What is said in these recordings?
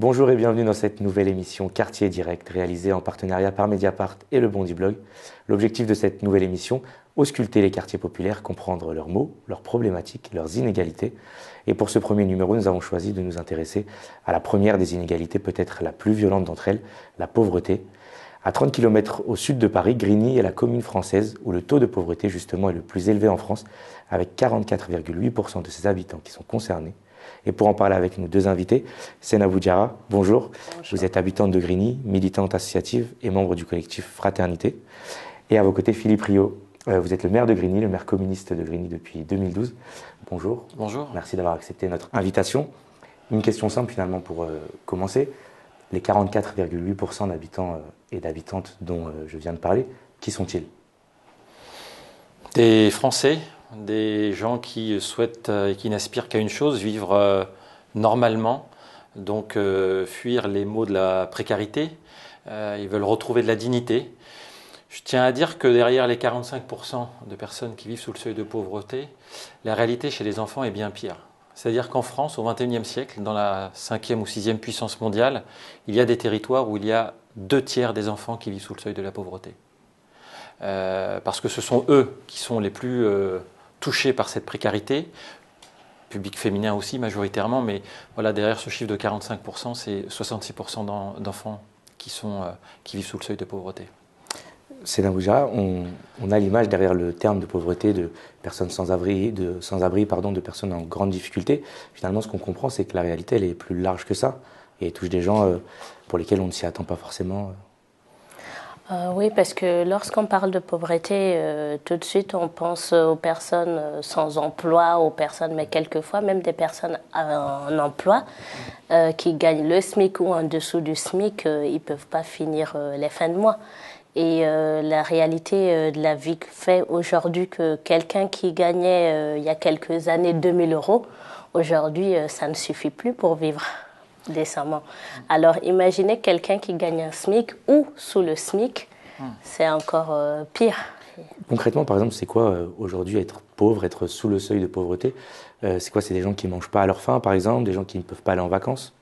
Bonjour et bienvenue dans cette nouvelle émission Quartier Direct, réalisée en partenariat par Mediapart et le Bondi Blog. L'objectif de cette nouvelle émission, ausculter les quartiers populaires, comprendre leurs maux, leurs problématiques, leurs inégalités. Et pour ce premier numéro, nous avons choisi de nous intéresser à la première des inégalités, peut-être la plus violente d'entre elles, la pauvreté. À 30 km au sud de Paris, Grigny est la commune française où le taux de pauvreté justement est le plus élevé en France, avec 44,8% de ses habitants qui sont concernés. Et pour en parler avec nous, deux invités, Sena Boudiara, bonjour. Vous êtes habitante de Grigny, militante associative et membre du collectif Fraternité. Et à vos côtés, Philippe Rio, vous êtes le maire de Grigny, le maire communiste de Grigny depuis 2012. Bonjour. Bonjour. Merci d'avoir accepté notre invitation. Une question simple finalement pour commencer. Les 44,8% d'habitants et d'habitantes dont je viens de parler, qui sont-ils ? Des Français, des gens qui souhaitent et qui n'aspirent qu'à une chose, vivre normalement, donc fuir les maux de la précarité. Ils veulent retrouver de la dignité. Je tiens à dire que derrière les 45% de personnes qui vivent sous le seuil de pauvreté, la réalité chez les enfants est bien pire. C'est-à-dire qu'en France, au XXIe siècle, dans la 5e ou 6e puissance mondiale, il y a des territoires où il y a 2/3 des enfants qui vivent sous le seuil de la pauvreté. Parce que ce sont eux qui sont les plus touchés par cette précarité, public féminin aussi majoritairement, mais voilà, derrière ce chiffre de 45%, c'est 66% d'enfants qui vivent sous le seuil de pauvreté. Sena Boudiara, on a l'image derrière le terme de pauvreté de personnes sans-abri, de personnes en grande difficulté. Finalement, ce qu'on comprend, c'est que la réalité, elle est plus large que ça et elle touche des gens pour lesquels on ne s'y attend pas forcément. Oui, parce que lorsqu'on parle de pauvreté, tout de suite on pense aux personnes sans emploi, aux personnes, mais quelquefois même des personnes en emploi qui gagnent le SMIC ou en dessous du SMIC, ils ne peuvent pas finir les fins de mois. Et la réalité de la vie fait aujourd'hui que quelqu'un qui gagnait il y a quelques années 2000 €, aujourd'hui ça ne suffit plus pour vivre décemment. Alors imaginez quelqu'un qui gagne un SMIC ou sous le SMIC, c'est encore pire. Concrètement, par exemple, c'est quoi aujourd'hui être pauvre, être sous le seuil de pauvreté ? C'est quoi ? C'est des gens qui ne mangent pas à leur faim, par exemple, des gens qui ne peuvent pas aller en vacances ?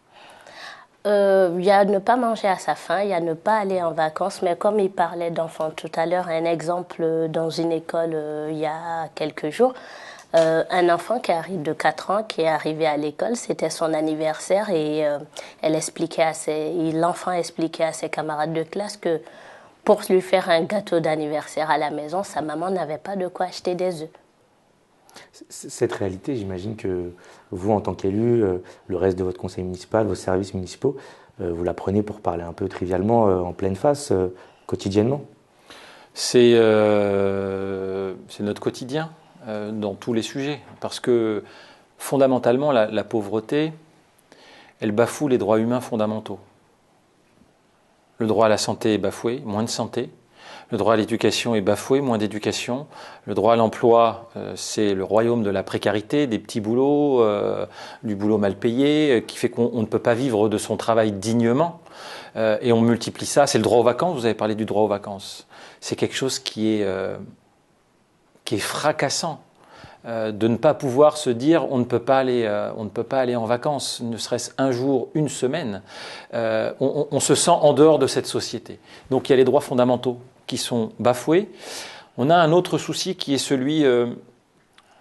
Il y a ne pas manger à sa faim, il y a ne pas aller en vacances, mais comme il parlait d'enfants tout à l'heure, un exemple dans une école il y a quelques jours, un enfant qui arrive de 4 ans, qui est arrivé à l'école, c'était son anniversaire et l'enfant expliquait à ses camarades de classe que pour lui faire un gâteau d'anniversaire à la maison, sa maman n'avait pas de quoi acheter des œufs. Cette réalité, j'imagine que vous, en tant qu'élu, le reste de votre conseil municipal, vos services municipaux, vous la prenez, pour parler un peu trivialement, en pleine face, quotidiennement. C'est notre quotidien dans tous les sujets. Parce que fondamentalement, la pauvreté, elle bafoue les droits humains fondamentaux. Le droit à la santé est bafoué, moins de santé. Le droit à l'éducation est bafoué, moins d'éducation. Le droit à l'emploi, c'est le royaume de la précarité, des petits boulots, du boulot mal payé, qui fait qu'on ne peut pas vivre de son travail dignement. Et on multiplie ça. C'est le droit aux vacances, vous avez parlé du droit aux vacances. C'est quelque chose qui est fracassant. De ne pas pouvoir se dire on ne peut pas aller en vacances, ne serait-ce un jour, une semaine. On se sent en dehors de cette société. Donc il y a les droits fondamentaux qui sont bafoués. On a un autre souci qui est celui,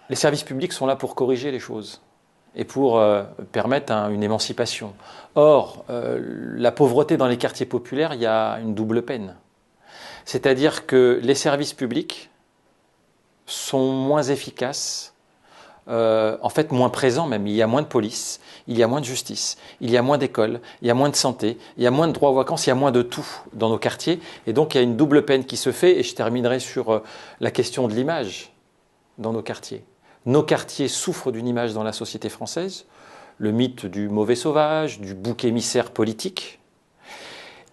les services publics sont là pour corriger les choses et pour permettre une émancipation. Or, la pauvreté dans les quartiers populaires, il y a une double peine. C'est-à-dire que les services publics sont moins efficaces, en fait moins présents même. Il y a moins de police, il y a moins de justice, il y a moins d'écoles, il y a moins de santé, il y a moins de droits aux vacances, il y a moins de tout dans nos quartiers. Et donc il y a une double peine qui se fait, et je terminerai sur la question de l'image dans nos quartiers. Nos quartiers souffrent d'une image dans la société française, le mythe du mauvais sauvage, du bouc émissaire politique.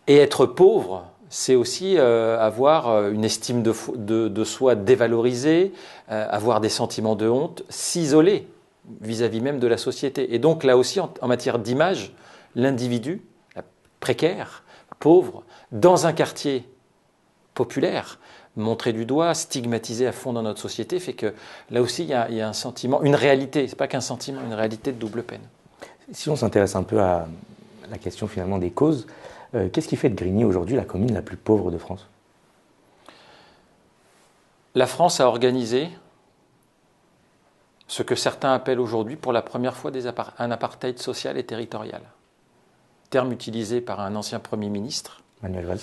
Et être pauvre, c'est aussi avoir une estime de soi dévalorisée, avoir des sentiments de honte, s'isoler vis-à-vis même de la société. Et donc là aussi, en matière d'image, l'individu, précaire, pauvre, dans un quartier populaire, montré du doigt, stigmatisé à fond dans notre société, fait que là aussi, il y a un sentiment, une réalité, c'est pas qu'un sentiment, une réalité de double peine. Si on s'intéresse un peu à la question finalement des causes. Qu'est-ce qui fait de Grigny aujourd'hui la commune la plus pauvre de France? La France a organisé ce que certains appellent aujourd'hui pour la première fois un apartheid social et territorial. Terme utilisé par un ancien Premier ministre. Manuel Valls.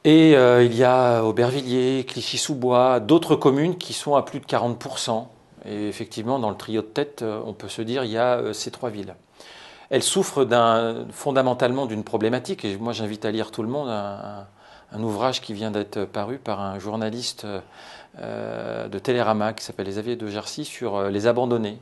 Et il y a Aubervilliers, Clichy-sous-Bois, d'autres communes qui sont à plus de 40%. Et effectivement, dans le trio de tête, on peut se dire il y a ces 3 villes. Elles souffrent fondamentalement d'une problématique. Et moi, j'invite à lire tout le monde un ouvrage qui vient d'être paru par un journaliste de Télérama qui s'appelle Les Avis de Jarcy sur les abandonnés.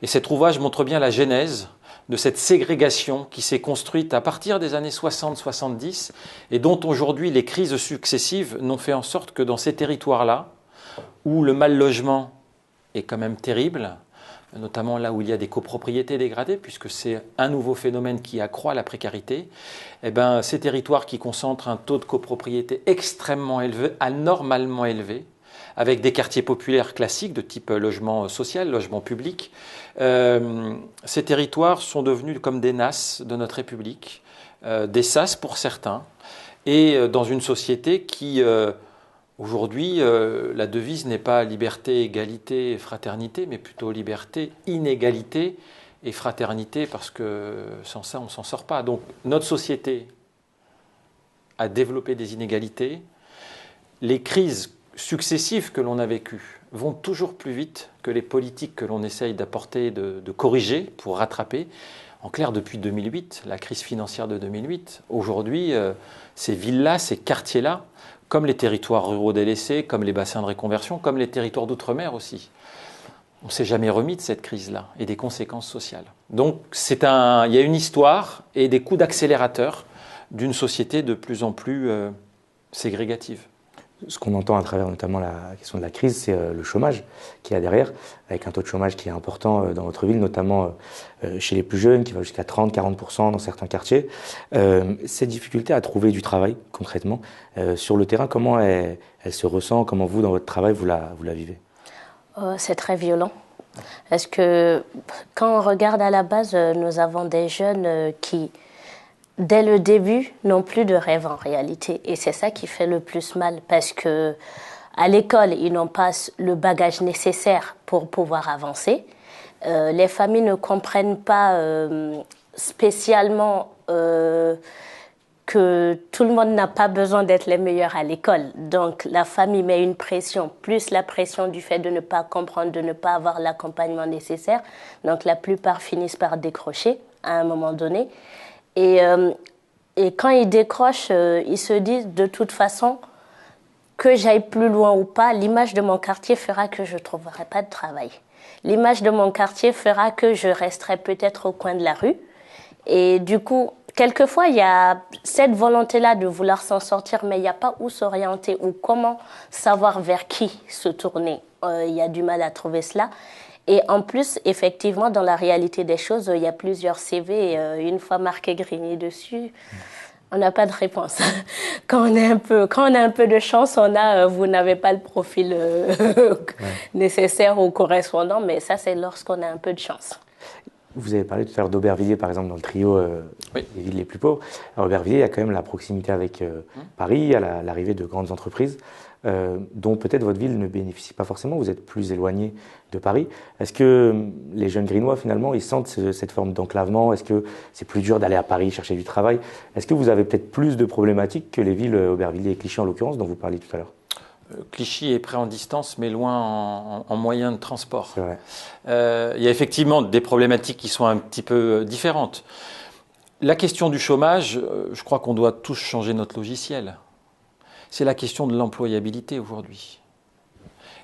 Et cet ouvrage montre bien la genèse de cette ségrégation qui s'est construite à partir des années 60-70 et dont aujourd'hui les crises successives n'ont fait en sorte que dans ces territoires-là, où le mal-logement est quand même terrible, notamment là où il y a des copropriétés dégradées, puisque c'est un nouveau phénomène qui accroît la précarité, eh ben, ces territoires qui concentrent un taux de copropriété extrêmement élevé, anormalement élevé, avec des quartiers populaires classiques de type logement social, logement public, ces territoires sont devenus comme des NAS de notre République, des SAS pour certains, et dans une société qui... Aujourd'hui, la devise n'est pas liberté, égalité, fraternité, mais plutôt liberté, inégalité et fraternité, parce que sans ça, on ne s'en sort pas. Donc notre société a développé des inégalités. Les crises successives que l'on a vécues vont toujours plus vite que les politiques que l'on essaye d'apporter, de corriger pour rattraper. En clair, depuis 2008, la crise financière de 2008, aujourd'hui, ces villes-là, ces quartiers-là, comme les territoires ruraux délaissés, comme les bassins de réconversion, comme les territoires d'outre-mer aussi. On ne s'est jamais remis de cette crise-là et des conséquences sociales. Donc il y a une histoire et des coups d'accélérateur d'une société de plus en plus ségrégative. Ce qu'on entend à travers notamment la question de la crise, c'est le chômage qu'il y a derrière, avec un taux de chômage qui est important dans votre ville, notamment chez les plus jeunes, qui va jusqu'à 30-40% dans certains quartiers. Cette difficulté à trouver du travail, concrètement, sur le terrain, comment elle se ressent, comment vous, dans votre travail, vous la vivez? C'est très violent. Parce que quand on regarde à la base, nous avons des jeunes qui... dès le début, n'ont plus de rêve en réalité. Et c'est ça qui fait le plus mal parce que à l'école, ils n'ont pas le bagage nécessaire pour pouvoir avancer. Les familles ne comprennent pas spécialement que tout le monde n'a pas besoin d'être les meilleurs à l'école. Donc la famille met une pression, plus la pression du fait de ne pas comprendre, de ne pas avoir l'accompagnement nécessaire. Donc la plupart finissent par décrocher à un moment donné. Et quand ils décrochent, ils se disent de toute façon que j'aille plus loin ou pas, l'image de mon quartier fera que je ne trouverai pas de travail. L'image de mon quartier fera que je resterai peut-être au coin de la rue. Et du coup, quelquefois, il y a cette volonté-là de vouloir s'en sortir, mais il n'y a pas où s'orienter ou comment savoir vers qui se tourner. Il y a du mal à trouver cela. Et en plus, effectivement, dans la réalité des choses, il y a plusieurs CV. Une fois marqué Grigny dessus, on n'a pas de réponse. Quand on a un peu de chance, vous n'avez pas le profil nécessaire ou correspondant, mais ça, c'est lorsqu'on a un peu de chance. Vous avez parlé tout à l'heure d'Aubervilliers, par exemple, dans le trio oui. des villes les plus pauvres. À Aubervilliers, il y a quand même la proximité avec Paris, à l'arrivée de grandes entreprises, dont peut-être votre ville ne bénéficie pas forcément. Vous êtes plus éloigné de Paris. Est-ce que les jeunes Grignois, finalement, ils sentent cette forme d'enclavement? Est-ce que c'est plus dur d'aller à Paris chercher du travail? Est-ce que vous avez peut-être plus de problématiques que les villes Aubervilliers et Clichy, en l'occurrence, dont vous parliez tout à l'heure? Clichy est près en distance, mais loin en moyens de transport. C'est vrai. Il y a effectivement des problématiques qui sont un petit peu différentes. La question du chômage, je crois qu'on doit tous changer notre logiciel. C'est la question de l'employabilité aujourd'hui.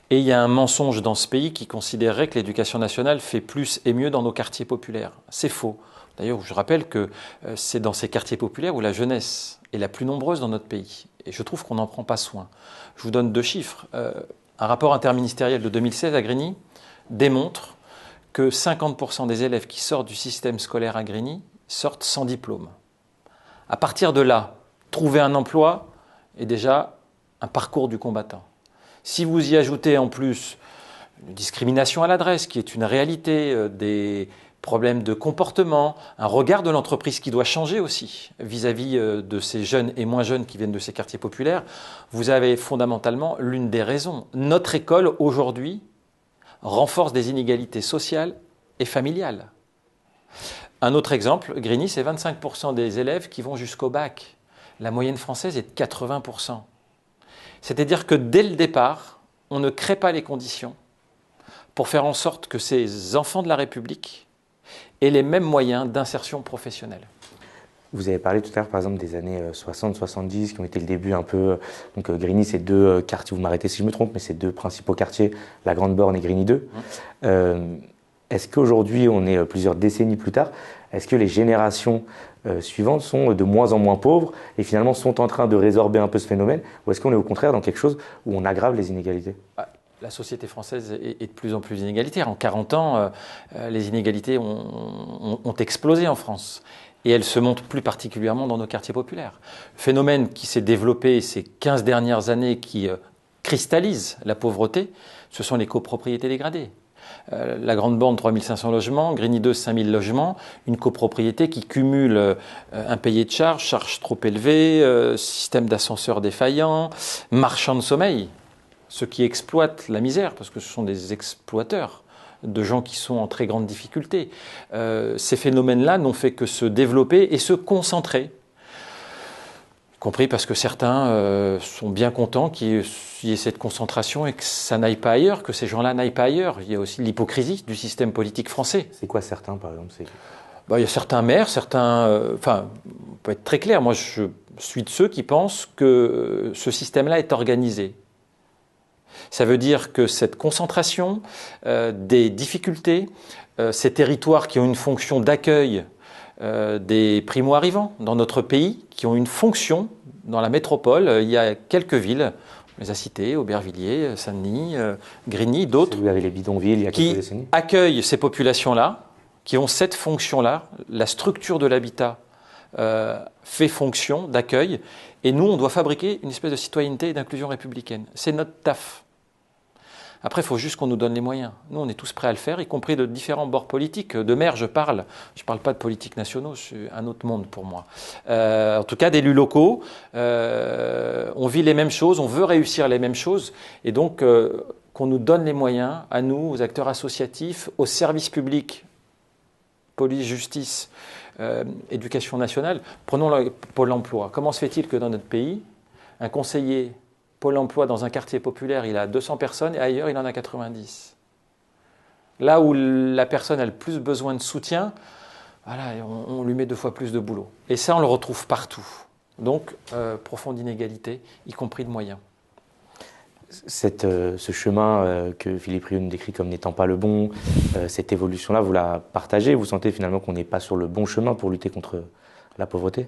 Et il y a un mensonge dans ce pays qui considérerait que l'éducation nationale fait plus et mieux dans nos quartiers populaires. C'est faux. D'ailleurs, je rappelle que c'est dans ces quartiers populaires où la jeunesse est la plus nombreuse dans notre pays. Et je trouve qu'on n'en prend pas soin. Je vous donne 2 chiffres. Un rapport interministériel de 2016 à Grigny démontre que 50% des élèves qui sortent du système scolaire à Grigny sortent sans diplôme. À partir de là, trouver un emploi est déjà un parcours du combattant. Si vous y ajoutez en plus une discrimination à l'adresse, qui est une réalité, des problème de comportement, un regard de l'entreprise qui doit changer aussi vis-à-vis de ces jeunes et moins jeunes qui viennent de ces quartiers populaires, vous avez fondamentalement l'une des raisons. Notre école, aujourd'hui, renforce des inégalités sociales et familiales. Un autre exemple, Grigny, c'est 25% des élèves qui vont jusqu'au bac. La moyenne française est de 80%. C'est-à-dire que dès le départ, on ne crée pas les conditions pour faire en sorte que ces enfants de la République aient les mêmes moyens d'insertion professionnelle. Vous avez parlé tout à l'heure, par exemple, des années 60-70, qui ont été le début un peu... Donc Grigny, c'est deux quartiers, vous m'arrêtez si je me trompe, mais c'est deux principaux quartiers, la Grande Borne et Grigny 2. Est-ce qu'aujourd'hui, on est plusieurs décennies plus tard, est-ce que les générations suivantes sont de moins en moins pauvres et finalement sont en train de résorber un peu ce phénomène, ou est-ce qu'on est au contraire dans quelque chose où on aggrave les inégalités ? La société française est de plus en plus inégalitaire. En 40 ans, les inégalités ont explosé en France. Et elles se montrent plus particulièrement dans nos quartiers populaires. Phénomène qui s'est développé ces 15 dernières années, qui cristallise la pauvreté, ce sont les copropriétés dégradées. La Grande Borne, 3500 logements, Grigny 2, 5000 logements, une copropriété qui cumule impayés de charges trop élevées, système d'ascenseurs défaillant, marchands de sommeil, ceux qui exploitent la misère, parce que ce sont des exploiteurs de gens qui sont en très grande difficulté. Ces phénomènes-là n'ont fait que se développer et se concentrer, y compris parce que certains sont bien contents qu'il y ait cette concentration et que ça n'aille pas ailleurs, que ces gens-là n'aillent pas ailleurs. Il y a aussi l'hypocrisie du système politique français. C'est quoi certains, par exemple ? Il y a certains maires, on peut être très clair, moi je suis de ceux qui pensent que ce système-là est organisé. Ça veut dire que cette concentration des difficultés, ces territoires qui ont une fonction d'accueil des primo-arrivants dans notre pays, qui ont une fonction dans la métropole, il y a quelques villes, on les a citées, Aubervilliers, Saint-Denis, Grigny, d'autres, vous avez les bidonvilles, il y a quelques décennies, qui accueillent ces populations-là, qui ont cette fonction-là. La structure de l'habitat fait fonction d'accueil, et nous, on doit fabriquer une espèce de citoyenneté et d'inclusion républicaine. C'est notre taf. Après, il faut juste qu'on nous donne les moyens. Nous, on est tous prêts à le faire, y compris de différents bords politiques. De maires, je parle pas de politiques nationaux, c'est un autre monde pour moi. En tout cas, d'élus locaux, on vit les mêmes choses, on veut réussir les mêmes choses, et donc qu'on nous donne les moyens, à nous, aux acteurs associatifs, aux services publics, police, justice, éducation nationale. Prenons le Pôle emploi. Comment se fait-il que dans notre pays, un conseiller Pôle emploi dans un quartier populaire, il a 200 personnes et ailleurs, il en a 90. Là où la personne a le plus besoin de soutien, voilà, on lui met 2 fois plus de boulot. Et ça, on le retrouve partout. Donc, profonde inégalité, y compris de moyens. Ce chemin que Philippe Rioux nous décrit comme n'étant pas le bon, cette évolution-là, vous la partagez ? Vous sentez finalement qu'on n'est pas sur le bon chemin pour lutter contre la pauvreté ?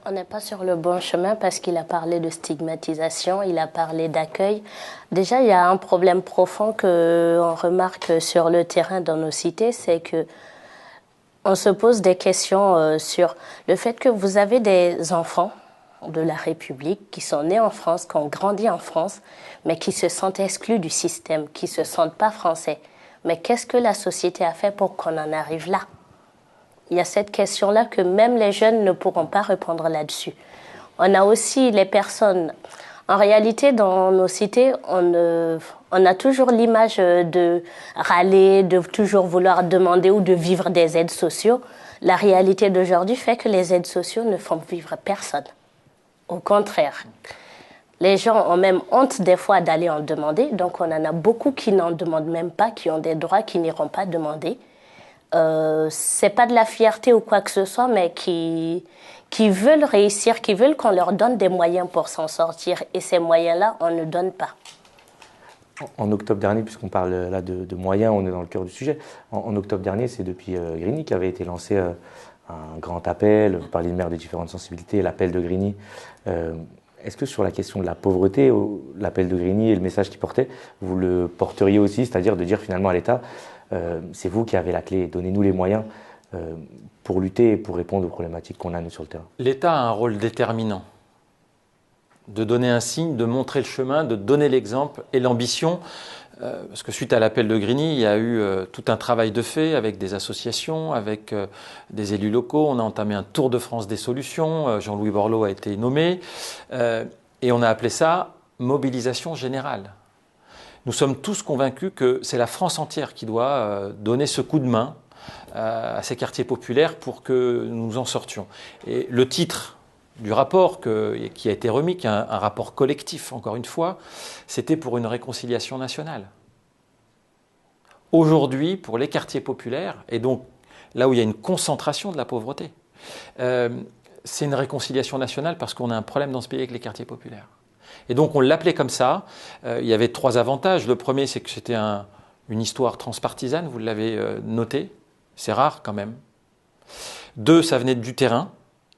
On n'est pas sur le bon chemin parce qu'il a parlé de stigmatisation, il a parlé d'accueil. Déjà, il y a un problème profond qu'on remarque sur le terrain dans nos cités, c'est que on se pose des questions sur le fait que vous avez des enfants de la République qui sont nés en France, qui ont grandi en France, mais qui se sentent exclus du système, qui ne se sentent pas français. Mais qu'est-ce que la société a fait pour qu'on en arrive là ? Il y a cette question-là que même les jeunes ne pourront pas répondre là-dessus. On a aussi les personnes... En réalité, dans nos cités, on a toujours l'image de râler, de toujours vouloir demander ou de vivre des aides sociaux. La réalité d'aujourd'hui fait que les aides sociaux ne font vivre personne. Au contraire. Les gens ont même honte des fois d'aller en demander. Donc on en a beaucoup qui n'en demandent même pas, qui ont des droits qui n'iront pas demander. C'est pas de la fierté ou quoi que ce soit, mais qui veulent réussir, qui veulent qu'on leur donne des moyens pour s'en sortir. Et ces moyens-là, on ne donne pas. En octobre dernier, puisqu'on parle là de moyens, on est dans le cœur du sujet. En octobre dernier, c'est depuis Grigny qu'avait été lancé un grand appel. Vous parliez de maires de différentes sensibilités, l'appel de Grigny. Est-ce que sur la question de la pauvreté, l'appel de Grigny et le message qu'il portait, vous le porteriez aussi, c'est-à-dire de dire finalement à l'État, c'est vous qui avez la clé, donnez-nous les moyens pour lutter et pour répondre aux problématiques qu'on a nous sur le terrain. L'État a un rôle déterminant, de donner un signe, de montrer le chemin, de donner l'exemple et l'ambition parce que suite à l'appel de Grigny, il y a eu tout un travail de fait avec des associations, avec des élus locaux. On a entamé un tour de France des solutions. Jean-Louis Borloo a été nommé. Et on a appelé ça mobilisation générale. Nous sommes tous convaincus que c'est la France entière qui doit donner ce coup de main à ces quartiers populaires pour que nous en sortions. Et le titre du rapport qui a été remis, qui est un rapport collectif, encore une fois, c'était pour une réconciliation nationale. Aujourd'hui, pour les quartiers populaires, et donc là où il y a une concentration de la pauvreté, c'est une réconciliation nationale parce qu'on a un problème dans ce pays avec les quartiers populaires. Et donc on l'appelait comme ça. Il y avait 3 avantages. Le premier, c'est que c'était une histoire transpartisane, vous l'avez noté, c'est rare quand même. 2, ça venait du terrain.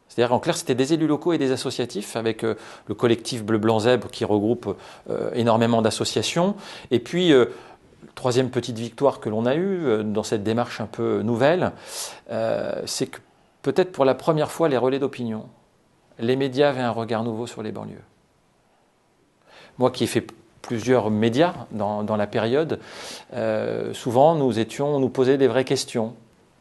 C'est-à-dire, en clair, c'était des élus locaux et des associatifs, avec le collectif Bleu Blanc Zèbre qui regroupe énormément d'associations. Et puis, 3e petite victoire que l'on a eue dans cette démarche un peu nouvelle, c'est que peut-être pour la première fois, les relais d'opinion, les médias avaient un regard nouveau sur les banlieues. Moi qui ai fait plusieurs médias dans la période, souvent on nous posait des vraies questions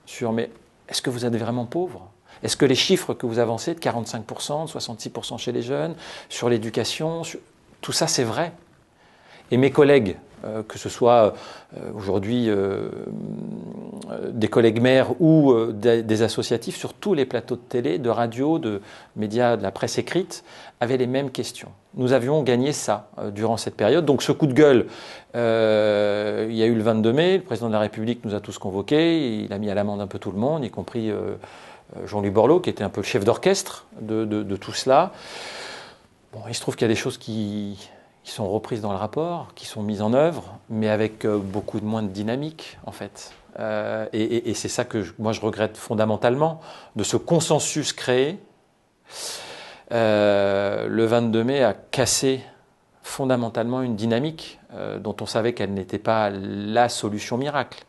sur mais est-ce que vous êtes vraiment pauvre ? Est-ce que les chiffres que vous avancez de 45%, de 66% chez les jeunes, sur l'éducation, tout ça c'est vrai? Et mes collègues, que ce soit aujourd'hui des collègues maires ou des associatifs sur tous les plateaux de télé, de radio, de médias, de la presse écrite, avaient les mêmes questions. Nous avions gagné ça durant cette période. Donc ce coup de gueule, il y a eu le 22 mai, le président de la République nous a tous convoqués, il a mis à l'amende un peu tout le monde, y compris Jean-Louis Borloo, qui était un peu le chef d'orchestre de tout cela. Bon, il se trouve qu'il y a des choses qui sont reprises dans le rapport, qui sont mises en œuvre, mais avec beaucoup de moins de dynamique, en fait. Et c'est ça que moi je regrette fondamentalement, de ce consensus créé. Le 22 mai a cassé fondamentalement une dynamique dont on savait qu'elle n'était pas la solution miracle.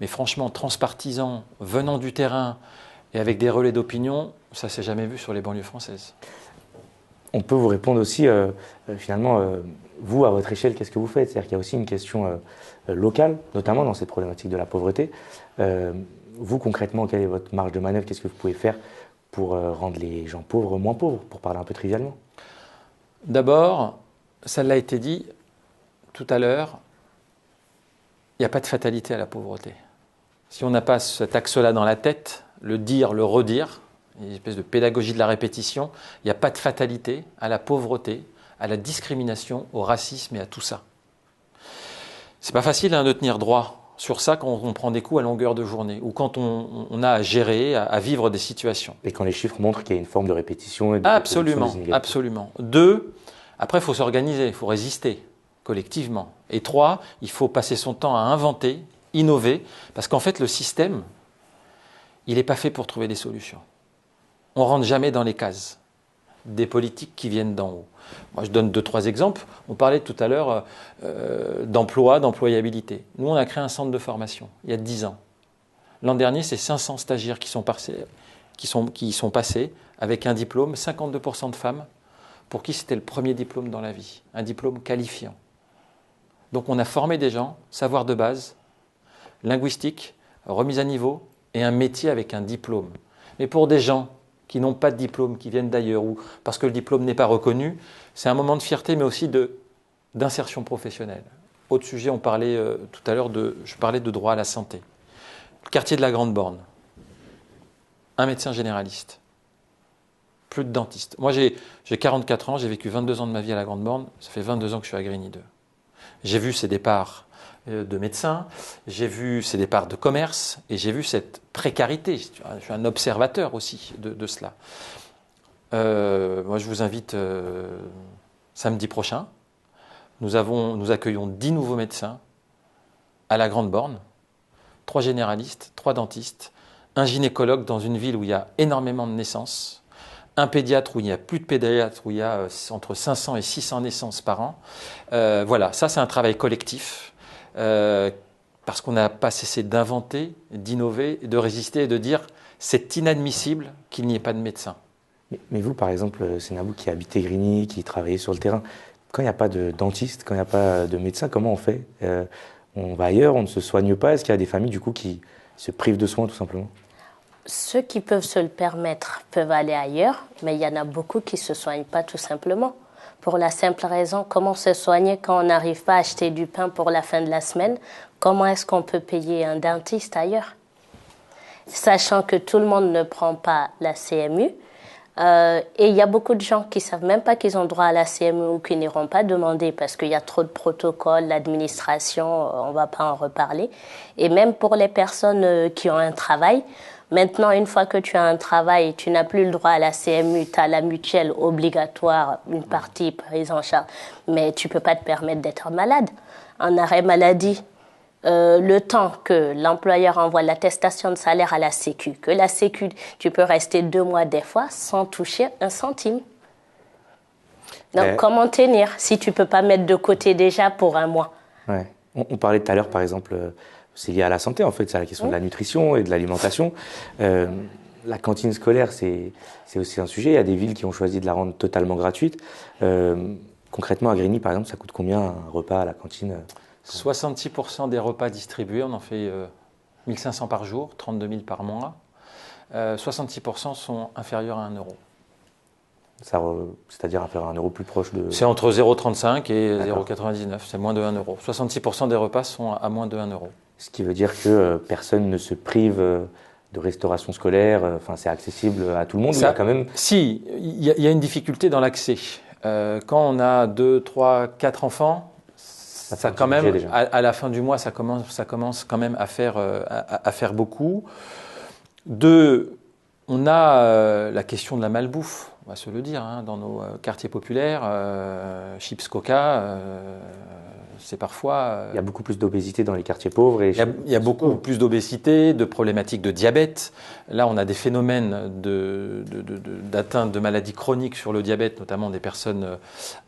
Mais franchement, transpartisan, venant du terrain et avec des relais d'opinion, ça ne s'est jamais vu sur les banlieues françaises. On peut vous répondre aussi, finalement, vous, à votre échelle, qu'est-ce que vous faites? C'est-à-dire qu'il y a aussi une question locale, notamment dans cette problématique de la pauvreté. Vous, concrètement, quelle est votre marge de manœuvre? Qu'est-ce que vous pouvez faire pour rendre les gens pauvres moins pauvres, pour parler un peu trivialement? D'abord, ça l'a été dit tout à l'heure, il n'y a pas de fatalité à la pauvreté. Si on n'a pas cet axe-là dans la tête, le dire, le redire, une espèce de pédagogie de la répétition, il n'y a pas de fatalité à la pauvreté, à la discrimination, au racisme et à tout ça. C'est pas facile de tenir droit sur ça quand on prend des coups à longueur de journée ou quand on a à gérer, à vivre des situations. Et quand les chiffres montrent qu'il y a une forme de répétition et de absolument, absolument. 2, après il faut s'organiser, il faut résister collectivement. Et 3, il faut passer son temps à inventer, innover, parce qu'en fait le système, il n'est pas fait pour trouver des solutions. On ne rentre jamais dans les cases des politiques qui viennent d'en haut. Moi, je donne 2-3 exemples. On parlait tout à l'heure d'emploi, d'employabilité. Nous, on a créé un centre de formation il y a 10 ans. L'an dernier, c'est 500 stagiaires qui sont passés avec un diplôme, 52% de femmes, pour qui c'était le premier diplôme dans la vie, un diplôme qualifiant. Donc on a formé des gens, savoir de base, linguistique, remise à niveau et un métier avec un diplôme. Mais pour des gens qui n'ont pas de diplôme, qui viennent d'ailleurs, ou parce que le diplôme n'est pas reconnu, c'est un moment de fierté, mais aussi d'insertion professionnelle. Autre sujet, on parlait tout à l'heure je parlais de droit à la santé. Le quartier de la Grande Borne, un médecin généraliste, plus de dentiste. Moi, j'ai 44 ans, j'ai vécu 22 ans de ma vie à la Grande Borne, ça fait 22 ans que je suis à Grigny 2. J'ai vu ces départs de médecins, j'ai vu ces départs de commerce et j'ai vu cette précarité. Je suis un observateur aussi de cela. Moi, je vous invite samedi prochain. Nous accueillons 10 nouveaux médecins à la Grande Borne, 3 généralistes, 3 dentistes, un gynécologue dans une ville où il y a énormément de naissances, un pédiatre où il n'y a plus de pédiatre, où il y a entre 500 et 600 naissances par an. Voilà, ça c'est un travail collectif. Parce qu'on n'a pas cessé d'inventer, d'innover, de résister et de dire c'est inadmissible qu'il n'y ait pas de médecin. Mais vous, par exemple, Seynabou, qui habitez Grigny, qui travaillez sur le terrain, Quand il n'y a pas de dentiste, quand il n'y a pas de médecin, comment on fait? On va ailleurs, on ne se soigne pas. Est-ce qu'il y a des familles du coup qui se privent de soins tout simplement? Ceux qui peuvent se le permettre peuvent aller ailleurs, mais il y en a beaucoup qui ne se soignent pas tout simplement. Pour la simple raison, comment se soigner quand on n'arrive pas à acheter du pain pour la fin de la semaine? Comment est-ce qu'on peut payer un dentiste ailleurs? Sachant que tout le monde ne prend pas la CMU. Et il y a beaucoup de gens qui ne savent même pas qu'ils ont droit à la CMU ou qui n'iront pas demander parce qu'il y a trop de protocoles, l'administration, on ne va pas en reparler. Et même pour les personnes qui ont un travail, maintenant, une fois que tu as un travail, tu n'as plus le droit à la CMU, tu as la mutuelle obligatoire, une partie prise en charge, mais tu ne peux pas te permettre d'être malade. En arrêt maladie, le temps que l'employeur envoie l'attestation de salaire à la Sécu, que la Sécu, tu peux rester 2 mois des fois sans toucher un centime. Donc, comment tenir si tu ne peux pas mettre de côté déjà pour 1 mois? Ouais. On parlait tout à l'heure, par exemple, c'est lié à la santé, en fait, c'est la question de la nutrition et de l'alimentation. La cantine scolaire, c'est aussi un sujet. Il y a des villes qui ont choisi de la rendre totalement gratuite. Concrètement, à Grigny, par exemple, ça coûte combien un repas à la cantine? 66% des repas distribués, on en fait 1500 par jour, 32 000 par mois. 66% sont inférieurs à 1 euro. C'est-à-dire inférieur à 1 euro plus proche de... C'est entre 0,35 et 0,99, c'est moins de 1 euro. 66% des repas sont à moins de 1 euro. Ce qui veut dire que personne ne se prive de restauration scolaire, c'est accessible à tout le monde. Ça, il y a quand même... Si, il y a une difficulté dans l'accès. Quand on a 2, 3, 4 enfants, ça quand même, à la fin du mois, ça commence quand même à faire beaucoup. 2, on a la question de la malbouffe, on va se le dire, dans nos quartiers populaires, chips Coca, c'est parfois... Il y a beaucoup plus d'obésité dans les quartiers pauvres. Et il y a beaucoup plus d'obésité, de problématiques de diabète. Là, on a des phénomènes d'atteinte de maladies chroniques sur le diabète, notamment des personnes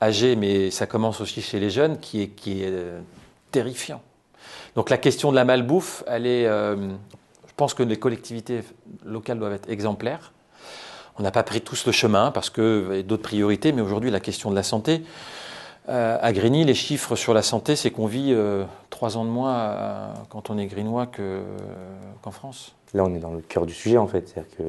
âgées, mais ça commence aussi chez les jeunes, qui est terrifiant. Donc la question de la malbouffe, je pense que les collectivités locales doivent être exemplaires. On n'a pas pris tous le chemin parce qu'il y a d'autres priorités, mais aujourd'hui, la question de la santé... à Grigny, les chiffres sur la santé, c'est qu'on vit 3 ans de moins quand on est grignois qu'en France. Là, on est dans le cœur du sujet, en fait. C'est-à-dire que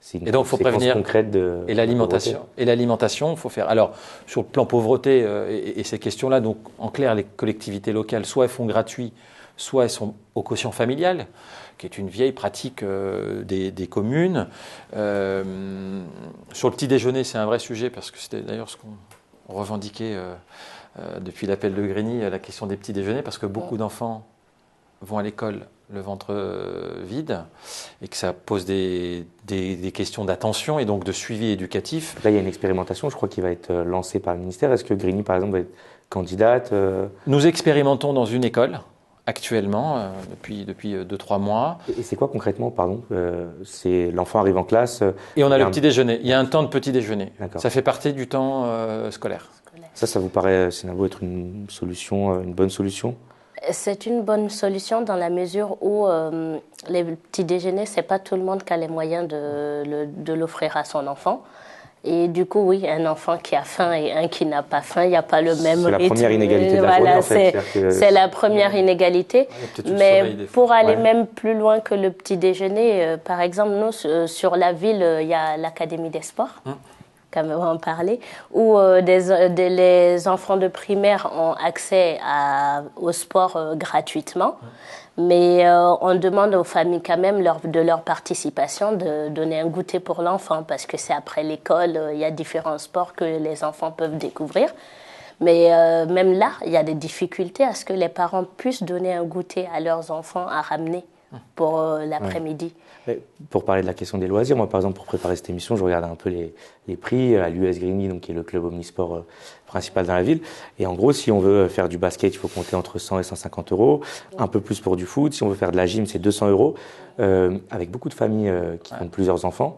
c'est une conséquence concrète de l'alimentation. Et l'alimentation, il faut faire. Alors, sur le plan pauvreté et ces questions-là, donc en clair, les collectivités locales, soit elles font gratuit, soit elles sont au quotient familial, qui est une vieille pratique des communes. Sur le petit déjeuner, c'est un vrai sujet, parce que c'était d'ailleurs ce qu'on revendiquait depuis l'appel de Grigny, la question des petits déjeuners, parce que beaucoup d'enfants vont à l'école le ventre vide et que ça pose des questions d'attention et donc de suivi éducatif. Là, il y a une expérimentation, je crois, qui va être lancée par le ministère. Est-ce que Grigny, par exemple, va être candidate Nous expérimentons dans une école actuellement, depuis 2-3 mois. Et c'est quoi concrètement, pardon c'est l'enfant arrive en classe et on a le petit déjeuner. Il y a un temps de petit déjeuner. Ça fait partie du temps scolaire. Ça vous paraît, Sénabo, être une solution, une bonne solution? C'est une bonne solution dans la mesure où les petits déjeuners, c'est pas tout le monde qui a les moyens de l'offrir à son enfant. Et du coup, oui, un enfant qui a faim et un qui n'a pas faim, il n'y a pas le même rythme. C'est la première inégalité de la journée, en fait. C'est la première inégalité. Mais pour aller même plus loin que le petit déjeuner, par exemple, nous, sur la ville, il y a l'Académie des sports. Comme on va en parler, où les enfants de primaire ont accès au sport gratuitement. Mais on demande aux familles quand même de leur participation de donner un goûter pour l'enfant parce que c'est après l'école, il y a différents sports que les enfants peuvent découvrir. Mais même là, il y a des difficultés à ce que les parents puissent donner un goûter à leurs enfants à ramener pour l'après-midi. Ouais. Pour parler de la question des loisirs, moi par exemple pour préparer cette émission, je regardais un peu les prix à l'US Grigny, donc qui est le club omnisport principal dans la ville. Et en gros, si on veut faire du basket, il faut compter entre 100 et 150 euros, un peu plus pour du foot. Si on veut faire de la gym, c'est 200 euros. Avec beaucoup de familles qui ont plusieurs enfants,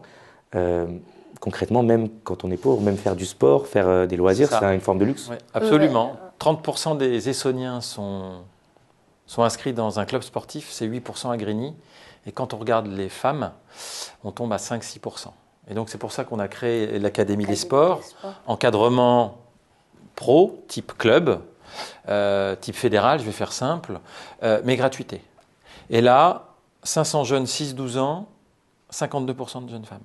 concrètement, même quand on est pauvre, même faire du sport, faire des loisirs, c'est une forme de luxe. Oui, absolument. 30% des Essonniens sont inscrits dans un club sportif, c'est 8% à Grigny. Et quand on regarde les femmes, on tombe à 5-6%. Et donc c'est pour ça qu'on a créé l'Académie des sports, encadrement pro, type club, type fédéral, je vais faire simple, mais gratuité. Et là, 500 jeunes 6-12 ans, 52% de jeunes femmes.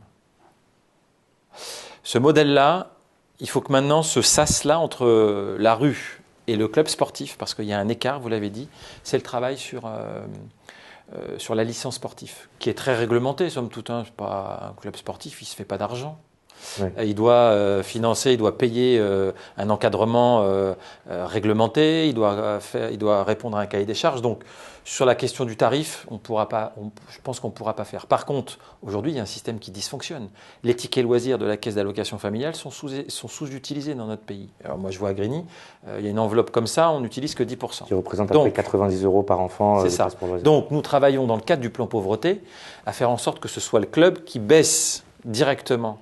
Ce modèle-là, il faut que maintenant ce sas-là entre la rue et le club sportif, parce qu'il y a un écart, vous l'avez dit, c'est le travail sur la licence sportive, qui est très réglementée, somme toute. Hein, pas un club sportif, il ne se fait pas d'argent. Ouais. Il doit financer, il doit payer un encadrement réglementé, il doit répondre à un cahier des charges. Donc, sur la question du tarif, je pense qu'on ne pourra pas faire. Par contre, aujourd'hui, il y a un système qui dysfonctionne. Les tickets loisirs de la caisse d'allocation familiale sont sous-utilisés dans notre pays. Alors moi, je vois à Grigny, il y a une enveloppe comme ça, on n'utilise que 10%. Qui représente à peu près 90 € par enfant. C'est ça. Donc, nous travaillons dans le cadre du plan pauvreté à faire en sorte que ce soit le club qui baisse directement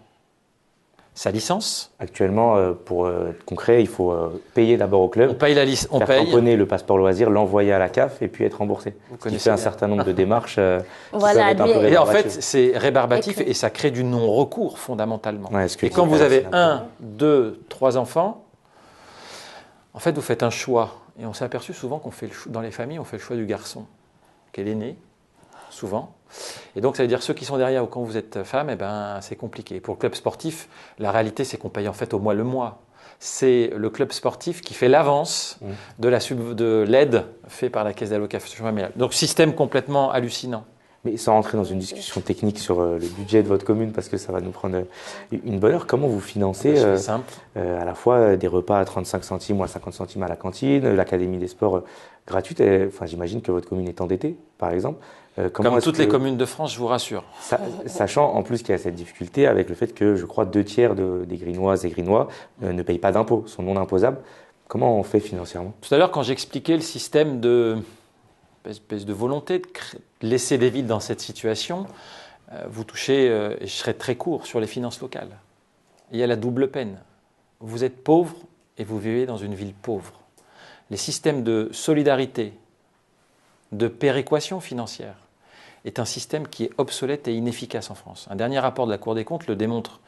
sa licence. Actuellement, pour être concret, il faut payer d'abord au club. On paye la licence. On paye. Tamponner le passeport loisir, l'envoyer à la CAF et puis être remboursé. Vous Ce qui fait un certain nombre de démarches. Voilà, et en fait, c'est rébarbatif et ça crée du non-recours fondamentalement. Ouais, et quand vous avez 1, 2, 3 enfants, en fait, vous faites un choix. Et on s'est aperçu souvent qu'on fait dans les familles, on fait le choix du garçon, qui est l'aîné, souvent. Et donc, ça veut dire ceux qui sont derrière ou quand vous êtes femme, eh ben, c'est compliqué. Pour le club sportif, la réalité, c'est qu'on paye en fait au mois le mois. C'est le club sportif qui fait l'avance de l'aide faite par la caisse d'allocation familiale. Donc, système complètement hallucinant. Mais sans rentrer dans une discussion technique sur le budget de votre commune, parce que ça va nous prendre une bonne heure, comment vous financez à la fois des repas à 35 centimes ou à 50 centimes à la cantine, l'académie des sports gratuite enfin, j'imagine que votre commune est endettée, par exemple. Comme toutes les communes de France, je vous rassure. Sachant en plus qu'il y a cette difficulté avec le fait que, je crois, 2 tiers des Grignoises et Grignois ne payent pas d'impôts, sont non imposables. Comment on fait financièrement ? Tout à l'heure, quand j'expliquais le système de volonté de laisser des villes dans cette situation, vous touchez, et je serai très court, sur les finances locales. Il y a la double peine. Vous êtes pauvre et vous vivez dans une ville pauvre. Les systèmes de solidarité, de péréquation financière, est un système qui est obsolète et inefficace en France. Un dernier rapport de la Cour des comptes le démontre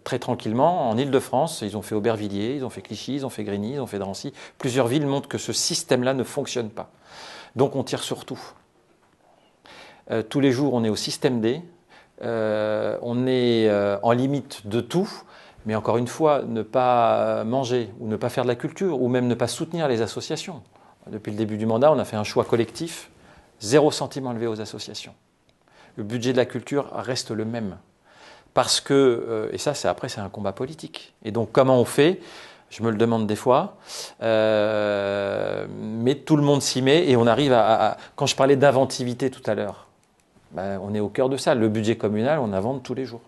très tranquillement. En Île-de-France, ils ont fait Aubervilliers, ils ont fait Clichy, ils ont fait Grigny, ils ont fait Drancy. Plusieurs villes montrent que ce système-là ne fonctionne pas. Donc on tire sur tout. Tous les jours, on est au système D, on est en limite de tout, mais encore une fois, ne pas manger ou ne pas faire de la culture ou même ne pas soutenir les associations. Depuis le début du mandat, on a fait un choix collectif, 0 centime enlevé aux associations. Le budget de la culture reste le même. Parce que, et ça, c'est un combat politique. Et donc, comment on fait ? Je me le demande des fois, mais tout le monde s'y met et on arrive à quand je parlais d'inventivité tout à l'heure, ben, on est au cœur de ça. Le budget communal, on invente tous les jours.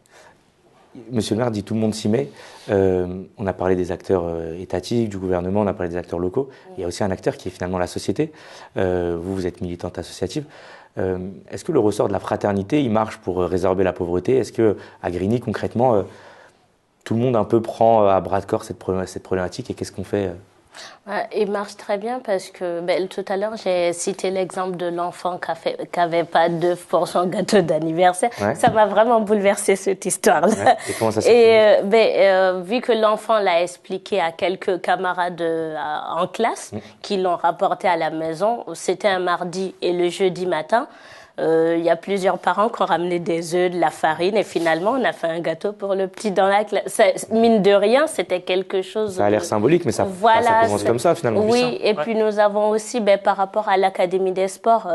Monsieur le maire dit tout le monde s'y met. On a parlé des acteurs étatiques, du gouvernement, on a parlé des acteurs locaux. Il y a aussi un acteur qui est finalement la société. Vous êtes militante associative. Est-ce que le ressort de la fraternité, il marche pour résorber la pauvreté ? Est-ce qu'à Grigny, concrètement, tout le monde un peu prend à bras de corps cette problématique et qu'est-ce qu'on fait ? Il marche très bien parce que tout à l'heure, j'ai cité l'exemple de l'enfant qui n'avait pas d'œuf pour son gâteau d'anniversaire. Ouais. Ça m'a vraiment bouleversé cette histoire-là. Ouais. Et comment ça s'est fait ? Vu que l'enfant l'a expliqué à quelques camarades en classe qui l'ont rapporté à la maison, c'était un mardi et le jeudi matin, il y a plusieurs parents qui ont ramené des œufs, de la farine et finalement on a fait un gâteau pour le petit dans la classe. Mine de rien, c'était quelque chose... Ça a l'air symbolique, mais ça commence comme ça finalement. Oui, et puis nous avons aussi, par rapport à l'Académie des sports,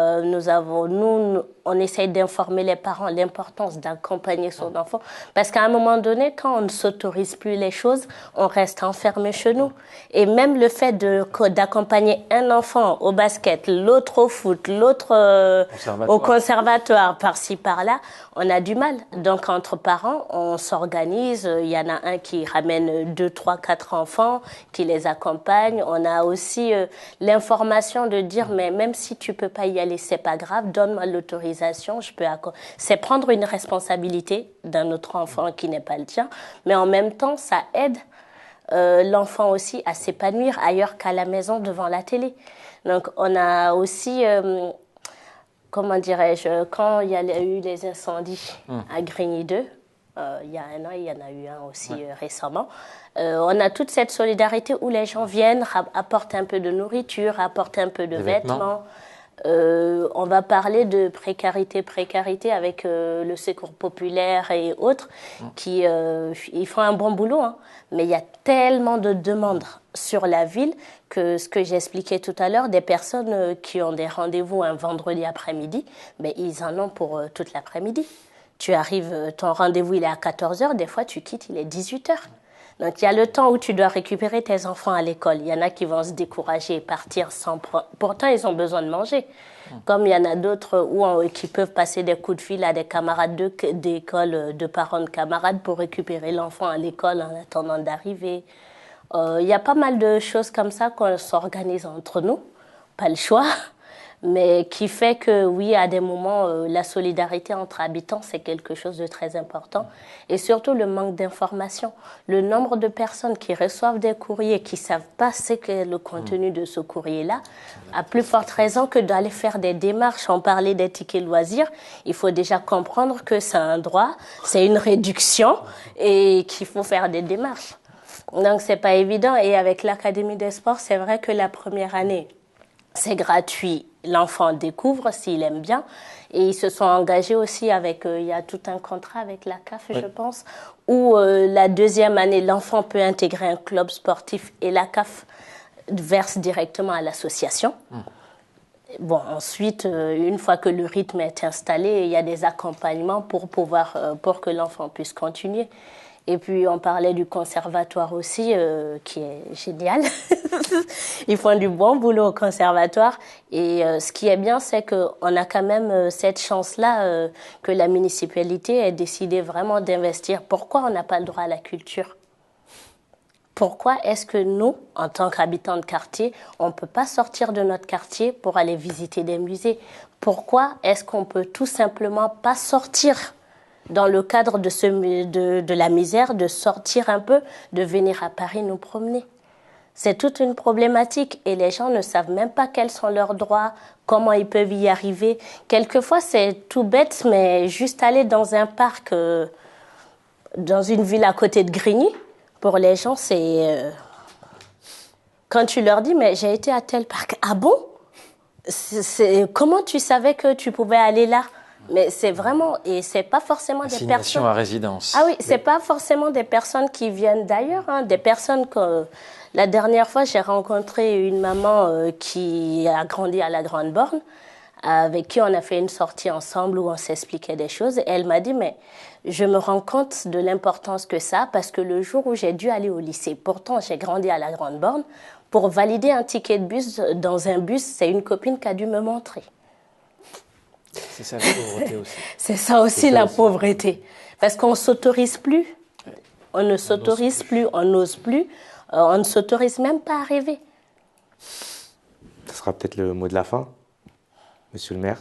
on essaye d'informer les parents l'importance d'accompagner son enfant. Parce qu'à un moment donné, quand on ne s'autorise plus les choses, on reste enfermé chez nous. Et même le fait d'accompagner un enfant au basket, l'autre au foot, l'autre au conservatoire, par-ci, par-là, on a du mal. Donc, entre parents, on s'organise. Il y en a un qui ramène 2, 3, 4 enfants, qui les accompagne. On a aussi l'information de dire, mais même si tu peux pas y aller, c'est pas grave, donne-moi l'autorisation. C'est prendre une responsabilité d'un autre enfant qui n'est pas le tien, mais en même temps, ça aide l'enfant aussi à s'épanouir ailleurs qu'à la maison devant la télé. Donc, on a aussi, comment dirais-je, quand il y a eu les incendies à Grigny 2, Il y a un an, il y en a eu un aussi récemment. On a toute cette solidarité où les gens viennent, apportent un peu de nourriture, apportent un peu de vêtements. On va parler de précarité avec le Secours populaire et autres qui ils font un bon boulot, hein. Mais il y a tellement de demandes sur la ville que ce que j'expliquais tout à l'heure, des personnes qui ont des rendez-vous un vendredi après-midi, mais ils en ont pour toute l'après-midi. Tu arrives, ton rendez-vous il est à 14h, des fois tu quittes, il est 18h. Donc il y a le temps où tu dois récupérer tes enfants à l'école. Il y en a qui vont se décourager et partir sans... Pourtant, ils ont besoin de manger. Comme il y en a d'autres qui peuvent passer des coups de fil à des camarades d'école, de parents de camarades pour récupérer l'enfant à l'école en attendant d'arriver. Il y a pas mal de choses comme ça qu'on s'organise entre nous. Pas le choix. Mais qui fait que, oui, à des moments, la solidarité entre habitants, c'est quelque chose de très important. Et surtout, le manque d'information. Le nombre de personnes qui reçoivent des courriers, qui ne savent pas ce qu'est le contenu de ce courrier-là, à plus forte raison que d'aller faire des démarches. On parlait des tickets loisirs. Il faut déjà comprendre que c'est un droit, c'est une réduction et qu'il faut faire des démarches. Donc, c'est pas évident. Et avec l'Académie des sports, c'est vrai que la première année, c'est gratuit. L'enfant découvre s'il aime bien. Et ils se sont engagés aussi avec, il y a tout un contrat avec la CAF, je pense, où la deuxième année, l'enfant peut intégrer un club sportif et la CAF verse directement à l'association. Bon, ensuite, une fois que le rythme est installé, il y a des accompagnements pour que l'enfant puisse continuer. Et puis, on parlait du conservatoire aussi, qui est génial. Ils font du bon boulot au conservatoire. Et ce qui est bien, c'est qu'on a quand même cette chance-là que la municipalité ait décidé vraiment d'investir. Pourquoi on n'a pas le droit à la culture ? Pourquoi est-ce que nous, en tant qu'habitants de quartier, on ne peut pas sortir de notre quartier pour aller visiter des musées ? Pourquoi est-ce qu'on ne peut tout simplement pas sortir dans le cadre de la misère, de sortir un peu, de venir à Paris nous promener? C'est toute une problématique et les gens ne savent même pas quels sont leurs droits, comment ils peuvent y arriver. Quelquefois, c'est tout bête, mais juste aller dans un parc, dans une ville à côté de Grigny, pour les gens, c'est... Quand tu leur dis, mais j'ai été à tel parc. Ah bon ? Comment tu savais que tu pouvais aller là ? Mais c'est vraiment, et c'est pas forcément des personnes à résidence. Ah oui, c'est pas forcément des personnes qui viennent d'ailleurs, hein, des personnes que la dernière fois j'ai rencontré une maman qui a grandi à la Grande Borne, avec qui on a fait une sortie ensemble où on s'expliquait des choses. Et elle m'a dit, mais je me rends compte de l'importance que ça a parce que le jour où j'ai dû aller au lycée, pourtant j'ai grandi à la Grande Borne, pour valider un ticket de bus dans un bus, c'est une copine qui a dû me montrer. C'est ça la pauvreté aussi. C'est ça aussi la pauvreté. Parce qu'on ne s'autorise plus. On ne s'autorise plus, on n'ose plus. On ne s'autorise même pas à rêver. Ce sera peut-être le mot de la fin, monsieur le maire.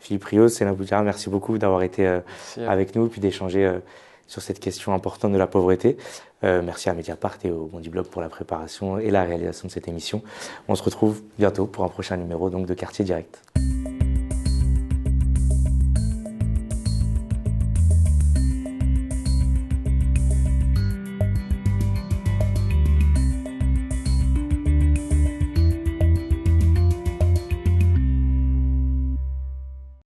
Philippe Rios, Céline Boudjara, merci beaucoup d'avoir été avec nous et puis d'échanger sur cette question importante de la pauvreté. Merci à Mediapart et au Bondi Blog pour la préparation et la réalisation de cette émission. On se retrouve bientôt pour un prochain numéro donc, de Quartier Direct.